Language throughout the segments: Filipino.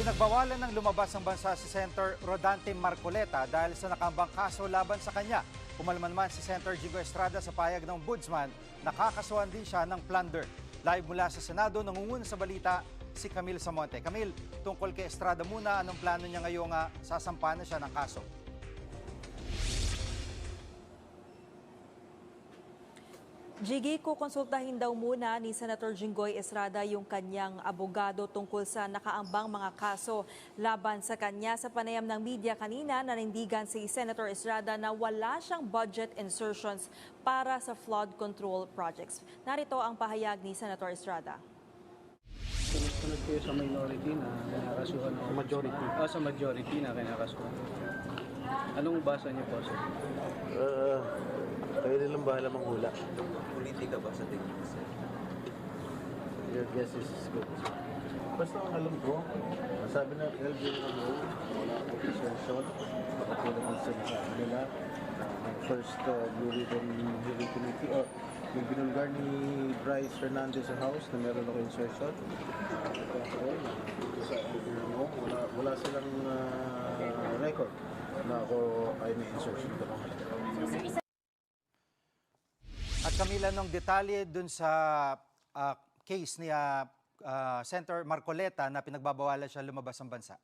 Pinagbawalan ng lumabas ng bansa si Senator Rodante Marcoleta dahil sa nakambang kaso laban sa kanya. Pumalman naman si Senator Jigo Estrada sa payag ng Ombudsman, nakakasuhan din siya ng plunder. Live mula sa Senado, nangunguna sa balita si Camille Samonte. Camille, tungkol kay Estrada muna, anong plano niya ngayong sasampahan na siya ng kaso? Jiggy, kukonsultahin daw muna ni Senator Jinggoy Estrada yung kanyang abogado tungkol sa nakaambang mga kaso laban sa kanya. Sa panayam ng media kanina, nanindigan si Senator Estrada na wala siyang budget insertions para sa flood control projects. Narito ang pahayag ni Senator Estrada. Sunod kayo sa minority na kinakasuhan o majority? Sa majority na kinakasuhan. Anong basa niyo po, sir? Kayo nilang bahala manghula. Politika ba sa tingin mo, sir? Your guess is good. Basta ang alam ko, sabi ng LGU, wala akong insertion. Nakatulad ng sinasabi nila. Ang first Blue Ribbon Hearing Committee, yung binulgar ni Bryce Hernandez sa House na meron ako insertion. Wala silang record na ako ay may insertion ko. At Camila, ng detalye dun sa case ni Senator Marcoleta na pinagbabawalan siya lumabas ng bansa.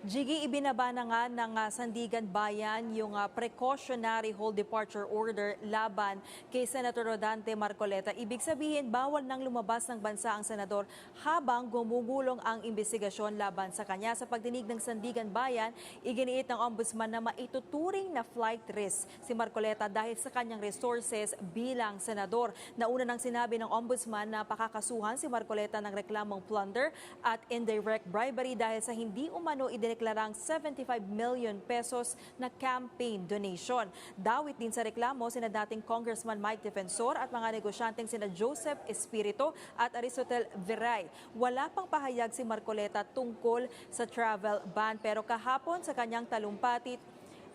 Jiggy, ibinaba na nga ng Sandigan Bayan yung precautionary hold departure order laban kay Senator Rodante Marcoleta. Ibig sabihin, bawal nang lumabas ng bansa ang senador habang gumugulong ang investigasyon laban sa kanya. Sa pagdinig ng Sandigan Bayan, iginiit ng Ombudsman na maituturing na flight risk si Marcoleta dahil sa kanyang resources bilang senador. Nauna nang sinabi ng Ombudsman na pakakasuhan si Marcoleta ng reklamong plunder at indirect bribery dahil sa hindi umano idineklarang 75 million pesos na campaign donation. Dawit din sa reklamo sina dating Congressman Mike Defensor at mga negosyanteng sina Joseph Espirito at Aristotel Viray. Wala pang pahayag si Marcoleta tungkol sa travel ban pero kahapon sa kanyang talumpati,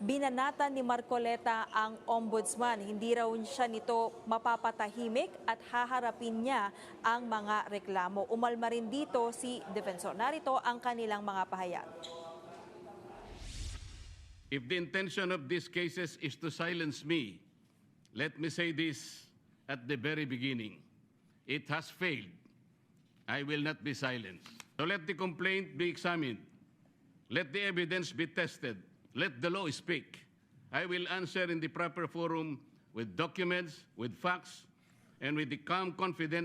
binanatan ni Marcoleta ang ombudsman. Hindi raw siya nito mapapatahimik at haharapin niya ang mga reklamo. Umalma rin dito si Defensor. Narito ang kanilang mga pahayag. If the intention of these cases is to silence me, let me say this at the very beginning. It has failed. I will not be silenced. So let the complaint be examined. Let the evidence be tested. Let the law speak. I will answer in the proper forum with documents, with facts, and with the calm confidence